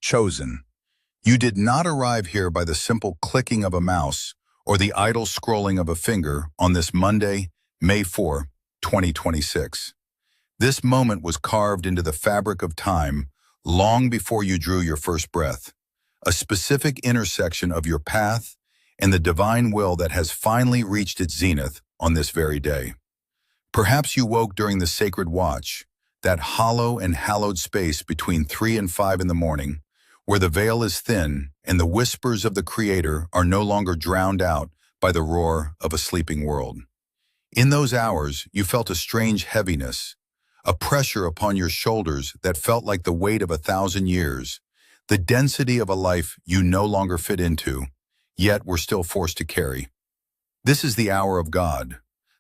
Chosen. You did not arrive here by the simple clicking of a mouse or the idle scrolling of a finger on this Monday, May 4, 2026. This moment was carved into the fabric of time long before you drew your first breath, a specific intersection of your path and the divine will that has finally reached its zenith on this very day. Perhaps you woke during the sacred watch, that hollow and hallowed space between 3 and 5 in the morning, where the veil is thin and the whispers of the Creator are no longer drowned out by the roar of a sleeping world. In those hours, you felt a strange heaviness, a pressure upon your shoulders that felt like the weight of 1,000 years, the density of a life you no longer fit into, yet were still forced to carry. This is the hour of God,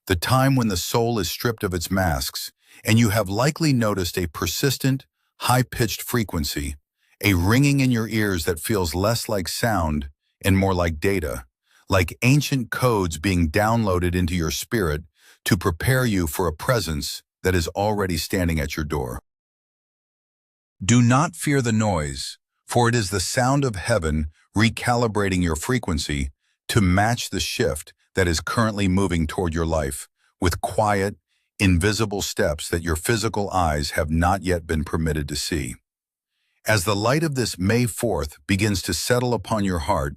the time when the soul is stripped of its masks, and you have likely noticed a persistent, high-pitched frequency, a ringing in your ears that feels less like sound and more like data, like ancient codes being downloaded into your spirit to prepare you for a presence that is already standing at your door. Do not fear the noise, for it is the sound of heaven recalibrating your frequency to match the shift that is currently moving toward your life with quiet, invisible steps that your physical eyes have not yet been permitted to see. As the light of this May 4th begins to settle upon your heart,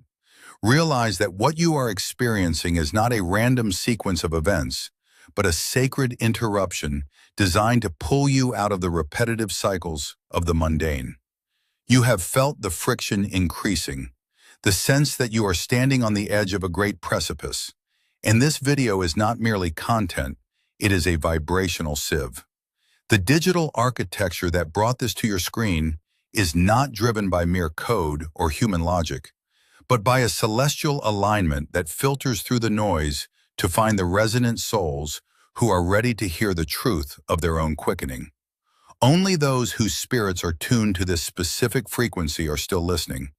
realize that what you are experiencing is not a random sequence of events, but a sacred interruption designed to pull you out of the repetitive cycles of the mundane. You have felt the friction increasing, the sense that you are standing on the edge of a great precipice, and this video is not merely content, it is a vibrational sieve. The digital architecture that brought this to your screen is not driven by mere code or human logic, but by a celestial alignment that filters through the noise to find the resonant souls who are ready to hear the truth of their own quickening. Only those whose spirits are tuned to this specific frequency are still listening,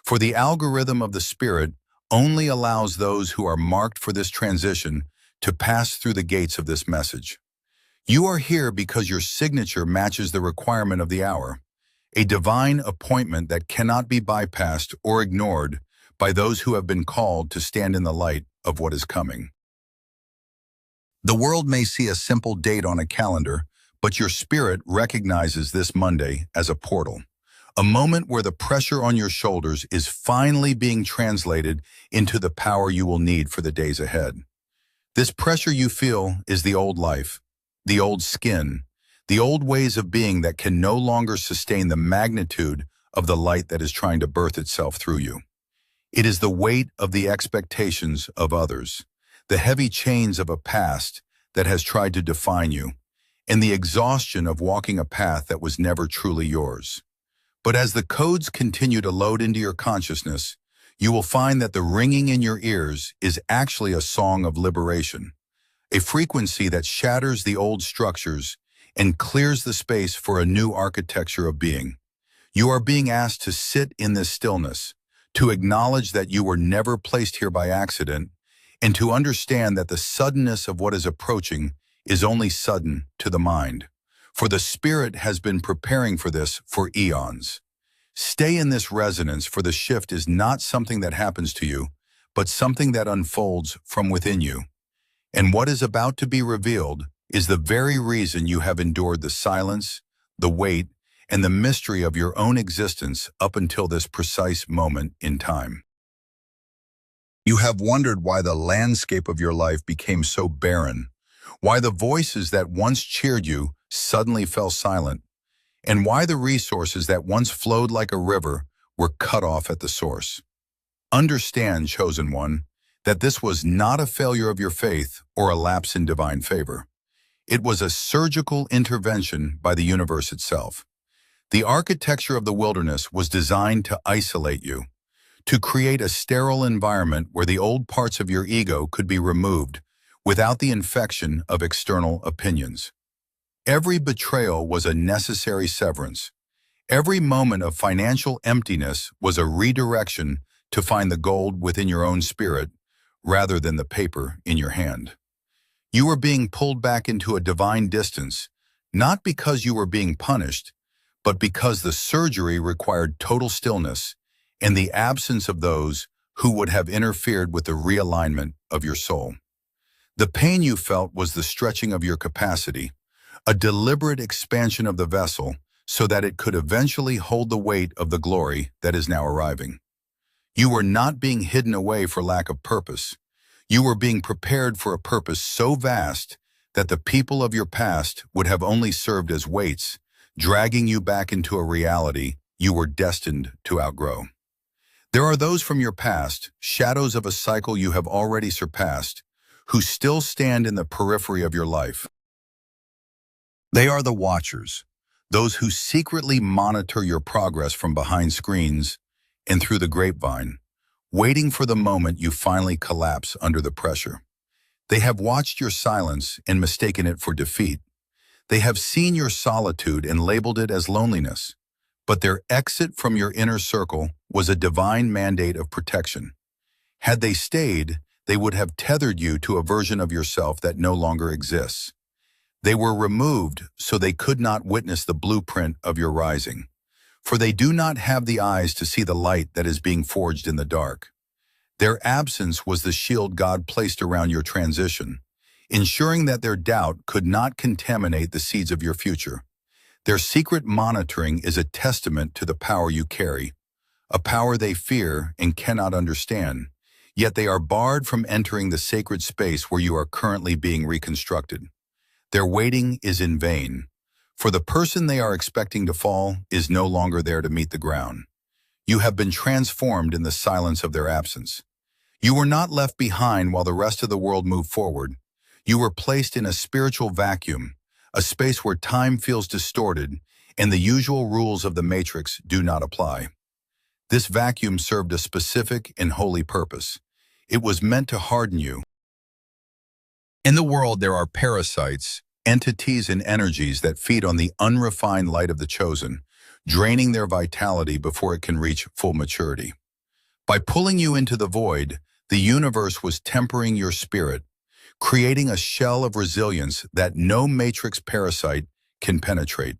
for the algorithm of the spirit only allows those who are marked for this transition to pass through the gates of this message. You are here because your signature matches the requirement of the hour, a divine appointment that cannot be bypassed or ignored by those who have been called to stand in the light of what is coming. The world may see a simple date on a calendar, but your spirit recognizes this Monday as a portal, a moment where the pressure on your shoulders is finally being translated into the power you will need for the days ahead. This pressure you feel is the old life, the old skin, the old ways of being that can no longer sustain the magnitude of the light that is trying to birth itself through you. It is the weight of the expectations of others, the heavy chains of a past that has tried to define you, and the exhaustion of walking a path that was never truly yours. But as the codes continue to load into your consciousness, you will find that the ringing in your ears is actually a song of liberation, a frequency that shatters the old structures and clears the space for a new architecture of being. You are being asked to sit in this stillness, to acknowledge that you were never placed here by accident, and to understand that the suddenness of what is approaching is only sudden to the mind, for the spirit has been preparing for this for eons. Stay in this resonance, for the shift is not something that happens to you, but something that unfolds from within you. And what is about to be revealed is the very reason you have endured the silence, the weight, and the mystery of your own existence up until this precise moment in time. You have wondered why the landscape of your life became so barren, why the voices that once cheered you suddenly fell silent, and why the resources that once flowed like a river were cut off at the source. Understand, chosen one, that this was not a failure of your faith or a lapse in divine favor. It was a surgical intervention by the universe itself. The architecture of the wilderness was designed to isolate you, to create a sterile environment where the old parts of your ego could be removed without the infection of external opinions. Every betrayal was a necessary severance. Every moment of financial emptiness was a redirection to find the gold within your own spirit rather than the paper in your hand. You were being pulled back into a divine distance, not because you were being punished, but because the surgery required total stillness and the absence of those who would have interfered with the realignment of your soul. The pain you felt was the stretching of your capacity, a deliberate expansion of the vessel so that it could eventually hold the weight of the glory that is now arriving. You were not being hidden away for lack of purpose. You were being prepared for a purpose so vast that the people of your past would have only served as weights, dragging you back into a reality you were destined to outgrow. There are those from your past, shadows of a cycle you have already surpassed, who still stand in the periphery of your life. They are the watchers, those who secretly monitor your progress from behind screens and through the grapevine, waiting for the moment you finally collapse under the pressure. They have watched your silence and mistaken it for defeat. They have seen your solitude and labeled it as loneliness. But their exit from your inner circle was a divine mandate of protection. Had they stayed, they would have tethered you to a version of yourself that no longer exists. They were removed so they could not witness the blueprint of your rising, for they do not have the eyes to see the light that is being forged in the dark. Their absence was the shield God placed around your transition, ensuring that their doubt could not contaminate the seeds of your future. Their secret monitoring is a testament to the power you carry, a power they fear and cannot understand, yet they are barred from entering the sacred space where you are currently being reconstructed. Their waiting is in vain, for the person they are expecting to fall is no longer there to meet the ground. You have been transformed in the silence of their absence. You were not left behind while the rest of the world moved forward. You were placed in a spiritual vacuum, a space where time feels distorted and the usual rules of the matrix do not apply. This vacuum served a specific and holy purpose. It was meant to harden you. In the world, there are parasites, entities and energies that feed on the unrefined light of the chosen, draining their vitality before it can reach full maturity. By pulling you into the void, the universe was tempering your spirit, creating a shell of resilience that no matrix parasite can penetrate.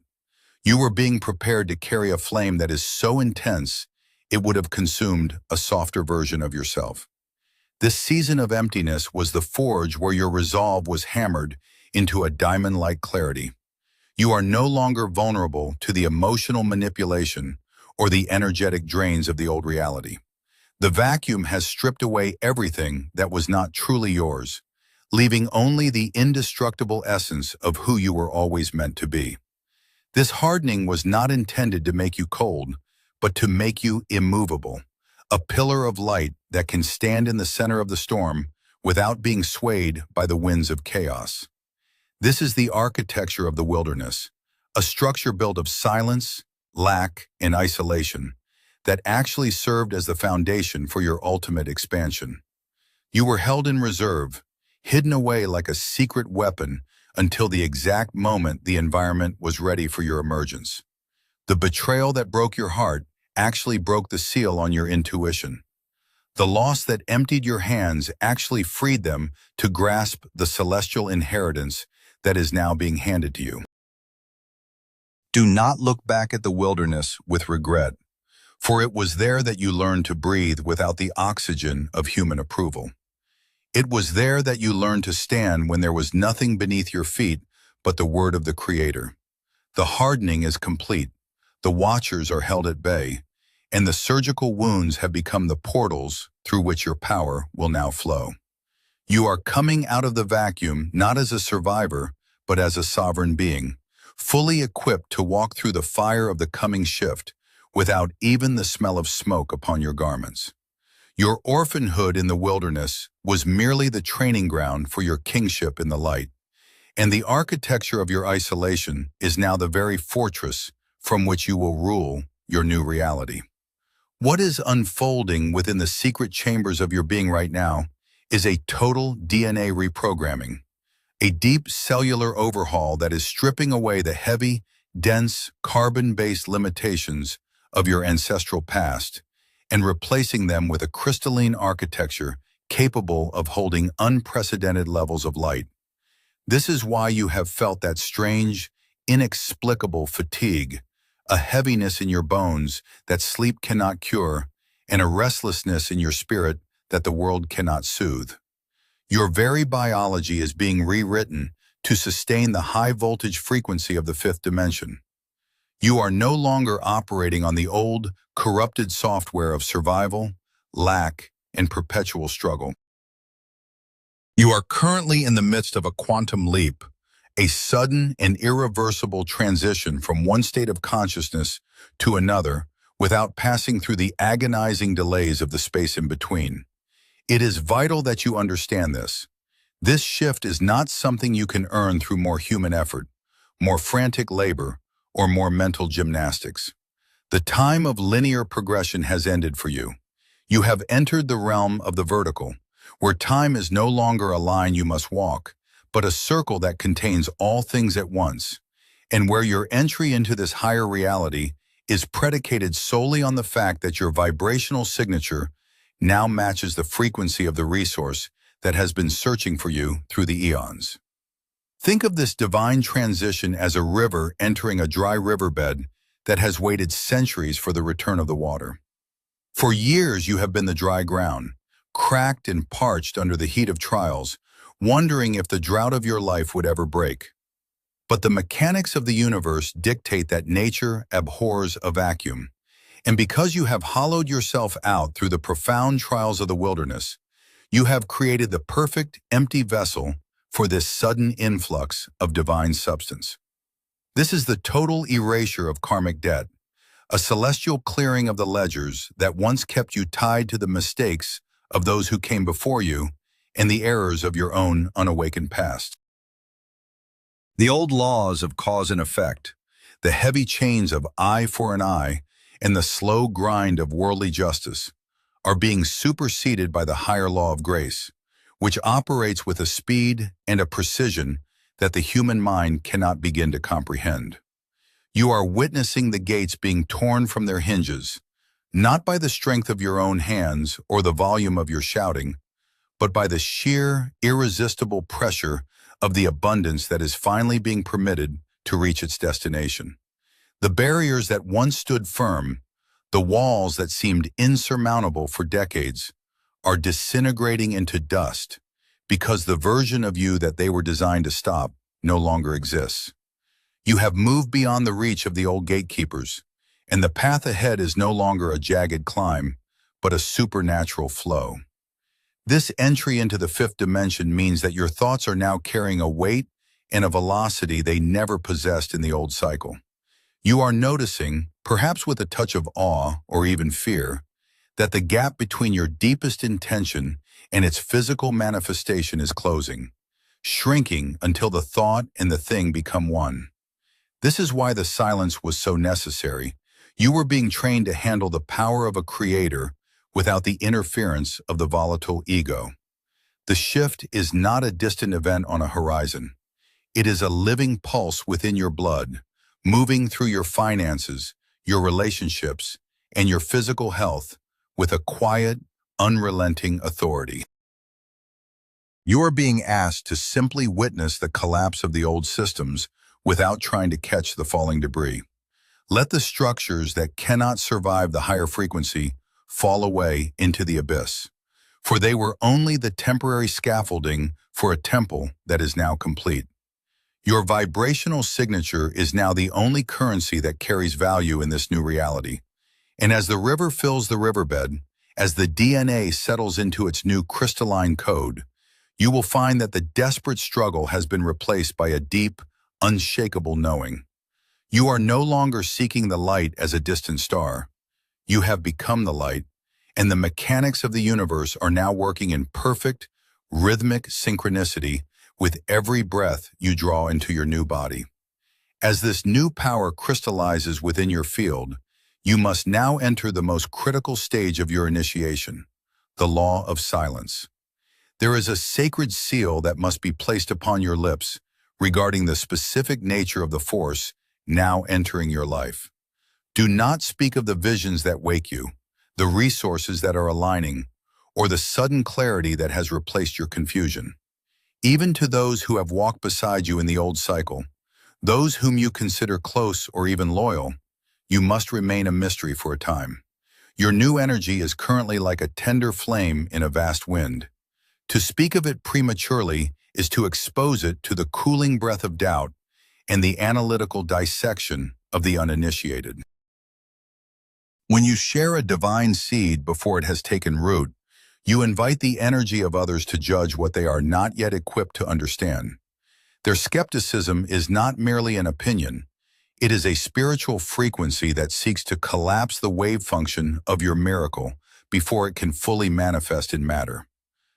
You were being prepared to carry a flame that is so intense it would have consumed a softer version of yourself. This season of emptiness was the forge where your resolve was hammered into a diamond-like clarity. You are no longer vulnerable to the emotional manipulation or the energetic drains of the old reality. The vacuum has stripped away everything that was not truly yours, leaving only the indestructible essence of who you were always meant to be. This hardening was not intended to make you cold, but to make you immovable, a pillar of light that can stand in the center of the storm without being swayed by the winds of chaos. This is the architecture of the wilderness, a structure built of silence, lack, and isolation that actually served as the foundation for your ultimate expansion. You were held in reserve, hidden away like a secret weapon until the exact moment the environment was ready for your emergence. The betrayal that broke your heart actually broke the seal on your intuition. The loss that emptied your hands actually freed them to grasp the celestial inheritance that is now being handed to you. Do not look back at the wilderness with regret, for it was there that you learned to breathe without the oxygen of human approval. It was there that you learned to stand when there was nothing beneath your feet but the word of the Creator. The hardening is complete, the watchers are held at bay, and the surgical wounds have become the portals through which your power will now flow. You are coming out of the vacuum not as a survivor, but as a sovereign being, fully equipped to walk through the fire of the coming shift without even the smell of smoke upon your garments. Your orphanhood in the wilderness was merely the training ground for your kingship in the light, and the architecture of your isolation is now the very fortress from which you will rule your new reality. What is unfolding within the secret chambers of your being right now is a total DNA reprogramming, a deep cellular overhaul that is stripping away the heavy, dense, carbon-based limitations of your ancestral past and replacing them with a crystalline architecture capable of holding unprecedented levels of light. This is why you have felt that strange, inexplicable fatigue, a heaviness in your bones that sleep cannot cure, and a restlessness in your spirit that the world cannot soothe. Your very biology is being rewritten to sustain the high-voltage frequency of the fifth dimension. You are no longer operating on the old, corrupted software of survival, lack, and perpetual struggle. You are currently in the midst of a quantum leap, a sudden and irreversible transition from one state of consciousness to another without passing through the agonizing delays of the space in between. It is vital that you understand this. This shift is not something you can earn through more human effort, more frantic labor, or more mental gymnastics. The time of linear progression has ended for you. You have entered the realm of the vertical, where time is no longer a line you must walk, but a circle that contains all things at once, and where your entry into this higher reality is predicated solely on the fact that your vibrational signature now matches the frequency of the resource that has been searching for you through the eons. Think of this divine transition as a river entering a dry riverbed that has waited centuries for the return of the water. For years you have been the dry ground, cracked and parched under the heat of trials, wondering if the drought of your life would ever break. But the mechanics of the universe dictate that nature abhors a vacuum. And because you have hollowed yourself out through the profound trials of the wilderness, you have created the perfect empty vessel for this sudden influx of divine substance. This is the total erasure of karmic debt, a celestial clearing of the ledgers that once kept you tied to the mistakes of those who came before you and the errors of your own unawakened past. The old laws of cause and effect, the heavy chains of eye for an eye, and the slow grind of worldly justice are being superseded by the higher law of grace, which operates with a speed and a precision that the human mind cannot begin to comprehend. You are witnessing the gates being torn from their hinges, not by the strength of your own hands or the volume of your shouting, but by the sheer, irresistible pressure of the abundance that is finally being permitted to reach its destination. The barriers that once stood firm, the walls that seemed insurmountable for decades, are disintegrating into dust because the version of you that they were designed to stop no longer exists. You have moved beyond the reach of the old gatekeepers, and the path ahead is no longer a jagged climb, but a supernatural flow. This entry into the fifth dimension means that your thoughts are now carrying a weight and a velocity they never possessed in the old cycle. You are noticing, perhaps with a touch of awe or even fear, that the gap between your deepest intention and its physical manifestation is closing, shrinking until the thought and the thing become one. This is why the silence was so necessary. You were being trained to handle the power of a creator without the interference of the volatile ego. The shift is not a distant event on a horizon. It is a living pulse within your blood, moving through your finances, your relationships, and your physical health with a quiet, unrelenting authority. You are being asked to simply witness the collapse of the old systems without trying to catch the falling debris. Let the structures that cannot survive the higher frequency fall away into the abyss, for they were only the temporary scaffolding for a temple that is now complete. Your vibrational signature is now the only currency that carries value in this new reality. And as the river fills the riverbed, as the DNA settles into its new crystalline code, you will find that the desperate struggle has been replaced by a deep, unshakable knowing. You are no longer seeking the light as a distant star. You have become the light, and the mechanics of the universe are now working in perfect, rhythmic synchronicity with every breath you draw into your new body. As this new power crystallizes within your field, you must now enter the most critical stage of your initiation, the law of silence. There is a sacred seal that must be placed upon your lips regarding the specific nature of the force now entering your life. Do not speak of the visions that wake you, the resources that are aligning, or the sudden clarity that has replaced your confusion. Even to those who have walked beside you in the old cycle, those whom you consider close or even loyal, you must remain a mystery for a time. Your new energy is currently like a tender flame in a vast wind. To speak of it prematurely is to expose it to the cooling breath of doubt and the analytical dissection of the uninitiated. When you share a divine seed before it has taken root, you invite the energy of others to judge what they are not yet equipped to understand. Their skepticism is not merely an opinion. It is a spiritual frequency that seeks to collapse the wave function of your miracle before it can fully manifest in matter.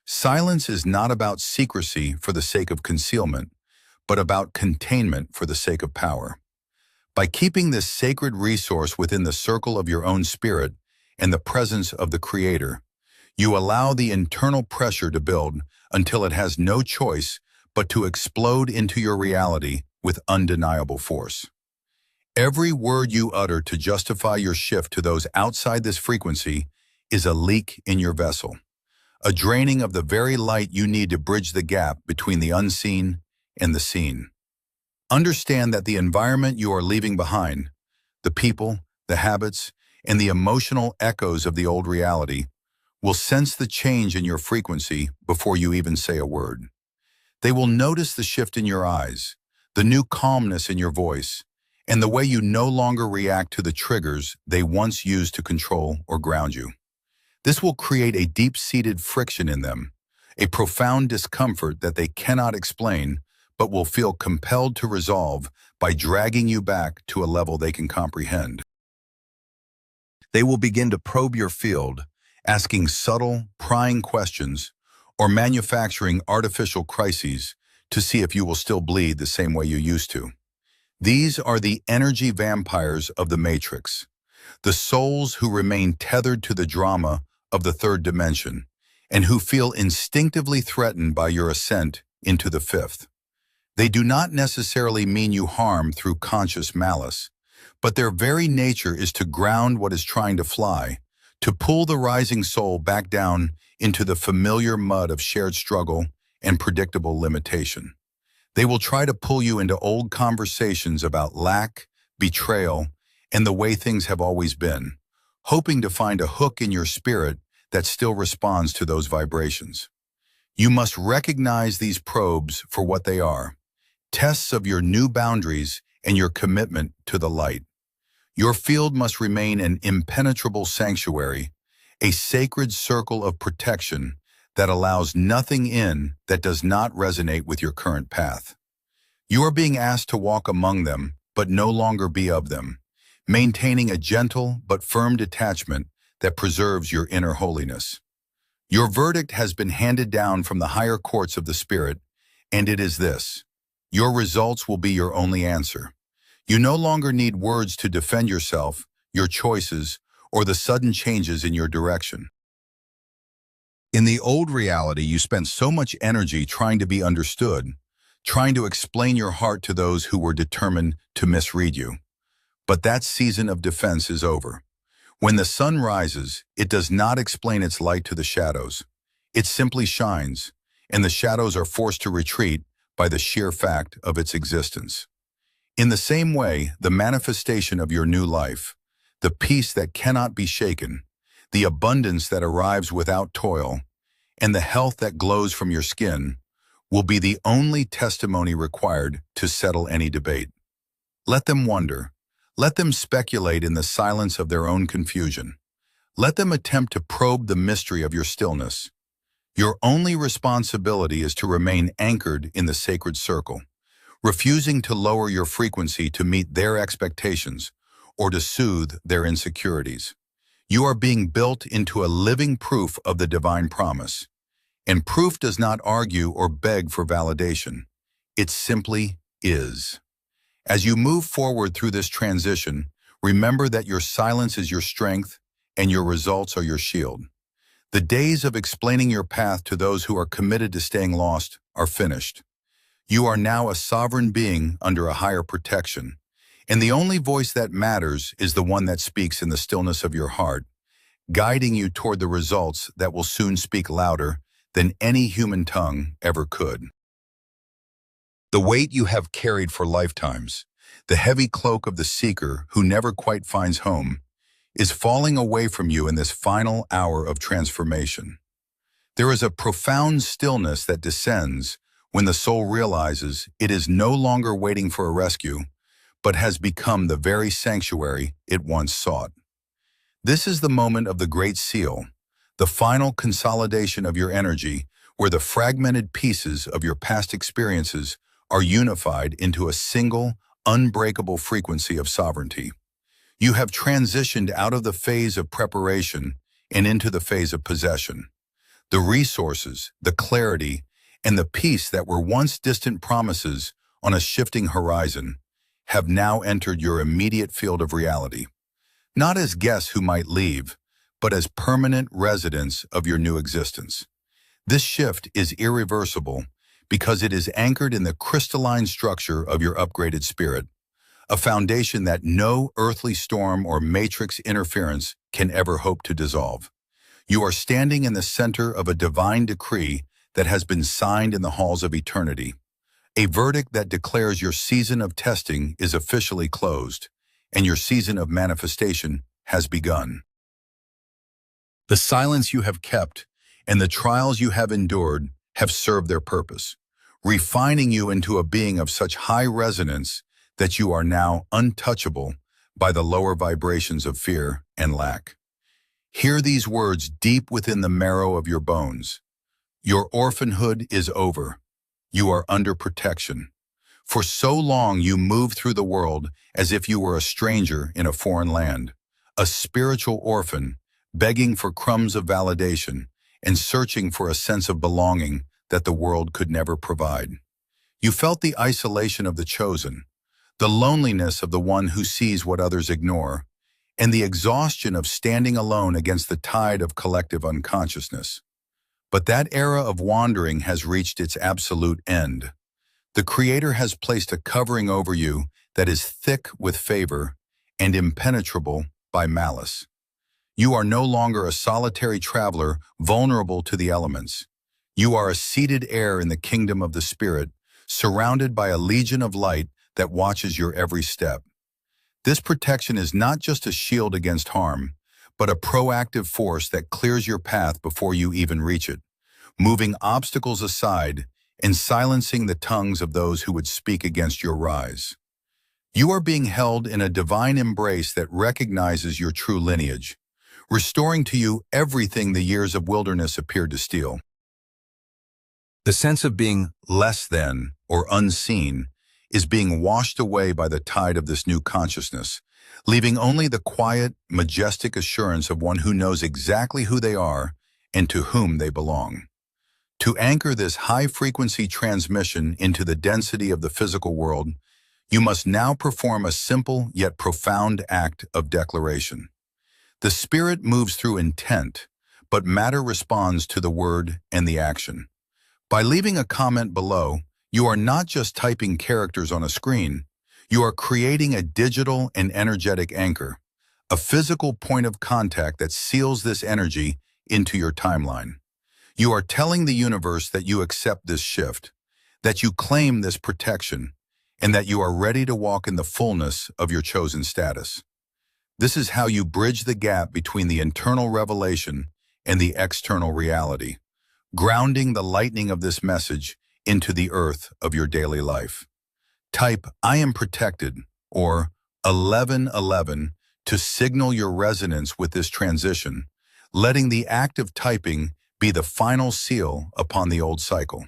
Silence is not about secrecy for the sake of concealment, but about containment for the sake of power. By keeping this sacred resource within the circle of your own spirit and the presence of the Creator, you allow the internal pressure to build until it has no choice but to explode into your reality with undeniable force. Every word you utter to justify your shift to those outside this frequency is a leak in your vessel, a draining of the very light you need to bridge the gap between the unseen and the seen. Understand that the environment you are leaving behind, the people, the habits, and the emotional echoes of the old reality, will sense the change in your frequency before you even say a word. They will notice the shift in your eyes, the new calmness in your voice, and the way you no longer react to the triggers they once used to control or ground you. This will create a deep-seated friction in them, a profound discomfort that they cannot explain but will feel compelled to resolve by dragging you back to a level they can comprehend. They will begin to probe your field, asking subtle, prying questions, or manufacturing artificial crises to see if you will still bleed the same way you used to. These are the energy vampires of the Matrix, the souls who remain tethered to the drama of the third dimension and who feel instinctively threatened by your ascent into the fifth. They do not necessarily mean you harm through conscious malice, but their very nature is to ground what is trying to fly, to pull the rising soul back down into the familiar mud of shared struggle and predictable limitation. They will try to pull you into old conversations about lack, betrayal, and the way things have always been, hoping to find a hook in your spirit that still responds to those vibrations. You must recognize these probes for what they are, tests of your new boundaries and your commitment to the light. Your field must remain an impenetrable sanctuary, a sacred circle of protection that allows nothing in that does not resonate with your current path. You are being asked to walk among them, but no longer be of them, maintaining a gentle but firm detachment that preserves your inner holiness. Your verdict has been handed down from the higher courts of the Spirit, and it is this: your results will be your only answer. You no longer need words to defend yourself, your choices, or the sudden changes in your direction. In the old reality, you spent so much energy trying to be understood, trying to explain your heart to those who were determined to misread you. But that season of defense is over. When the sun rises, it does not explain its light to the shadows. It simply shines, and the shadows are forced to retreat by the sheer fact of its existence. In the same way, the manifestation of your new life, the peace that cannot be shaken, the abundance that arrives without toil, and the health that glows from your skin will be the only testimony required to settle any debate. Let them wonder. Let them speculate in the silence of their own confusion. Let them attempt to probe the mystery of your stillness. Your only responsibility is to remain anchored in the sacred circle, refusing to lower your frequency to meet their expectations or to soothe their insecurities. You are being built into a living proof of the divine promise. And proof does not argue or beg for validation. It simply is. As you move forward through this transition, remember that your silence is your strength and your results are your shield. The days of explaining your path to those who are committed to staying lost are finished. You are now a sovereign being under a higher protection, and the only voice that matters is the one that speaks in the stillness of your heart, guiding you toward the results that will soon speak louder than any human tongue ever could. The weight you have carried for lifetimes, The heavy cloak of the seeker who never quite finds home is falling away from you in this final hour of transformation. There is a profound stillness that descends when the soul realizes it is no longer waiting for a rescue, but has become the very sanctuary it once sought. This is the moment of the Great Seal, the final consolidation of your energy, where the fragmented pieces of your past experiences are unified into a single, unbreakable frequency of sovereignty. You have transitioned out of the phase of preparation and into the phase of possession. The resources, the clarity, and the peace that were once distant promises on a shifting horizon have now entered your immediate field of reality, not as guests who might leave, but as permanent residents of your new existence. This shift is irreversible because it is anchored in the crystalline structure of your upgraded spirit, a foundation that no earthly storm or matrix interference can ever hope to dissolve. You are standing in the center of a divine decree that has been signed in the halls of eternity, a verdict that declares your season of testing is officially closed, and your season of manifestation has begun. The silence you have kept and the trials you have endured have served their purpose, refining you into a being of such high resonance that you are now untouchable by the lower vibrations of fear and lack. Hear these words deep within the marrow of your bones. Your orphanhood is over. You are under protection. For so long you moved through the world as if you were a stranger in a foreign land, a spiritual orphan, begging for crumbs of validation and searching for a sense of belonging that the world could never provide. You felt the isolation of the chosen, the loneliness of the one who sees what others ignore, and the exhaustion of standing alone against the tide of collective unconsciousness. But that era of wandering has reached its absolute end. The Creator has placed a covering over you that is thick with favor and impenetrable by malice. You are no longer a solitary traveler vulnerable to the elements. You are a seated heir in the kingdom of the Spirit, surrounded by a legion of light that watches your every step. This protection is not just a shield against harm, but a proactive force that clears your path before you even reach it, moving obstacles aside and silencing the tongues of those who would speak against your rise. You are being held in a divine embrace that recognizes your true lineage, restoring to you everything the years of wilderness appeared to steal. The sense of being less than or unseen is being washed away by the tide of this new consciousness, leaving only the quiet, majestic assurance of one who knows exactly who they are and to whom they belong. To anchor this high-frequency transmission into the density of the physical world, you must now perform a simple yet profound act of declaration. The Spirit moves through intent, but matter responds to the word and the action. By leaving a comment below, you are not just typing characters on a screen, you are creating a digital and energetic anchor, a physical point of contact that seals this energy into your timeline. You are telling the universe that you accept this shift, that you claim this protection, and that you are ready to walk in the fullness of your chosen status. This is how you bridge the gap between the internal revelation and the external reality, grounding the lightning of this message into the earth of your daily life. Type "I am protected" or 1111 to signal your resonance with this transition, letting the act of typing be the final seal upon the old cycle.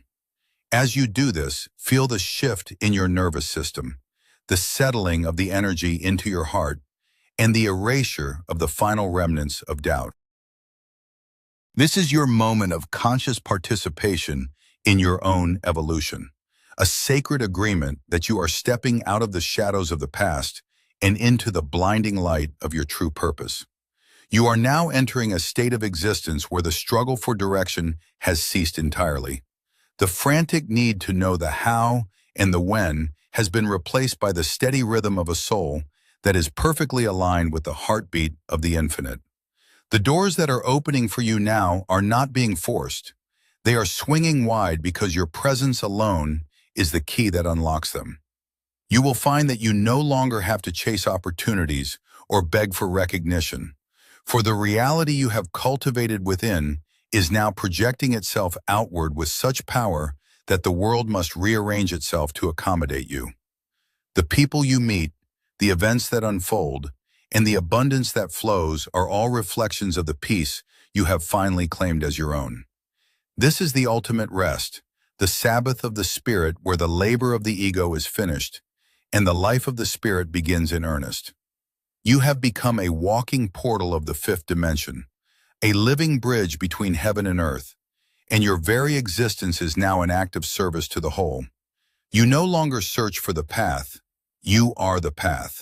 As you do this, feel the shift in your nervous system, the settling of the energy into your heart, and the erasure of the final remnants of doubt. This is your moment of conscious participation in your own evolution, a sacred agreement that you are stepping out of the shadows of the past and into the blinding light of your true purpose. You are now entering a state of existence where the struggle for direction has ceased entirely. The frantic need to know the how and the when has been replaced by the steady rhythm of a soul that is perfectly aligned with the heartbeat of the infinite. The doors that are opening for you now are not being forced. They are swinging wide because your presence alone is the key that unlocks them. You will find that you no longer have to chase opportunities or beg for recognition, for the reality you have cultivated within is now projecting itself outward with such power that the world must rearrange itself to accommodate you. The people you meet, the events that unfold, and the abundance that flows are all reflections of the peace you have finally claimed as your own. This is the ultimate rest, the Sabbath of the Spirit where the labor of the ego is finished, and the life of the Spirit begins in earnest. You have become a walking portal of the fifth dimension, a living bridge between heaven and earth, and your very existence is now an act of service to the whole. You no longer search for the path, you are the path.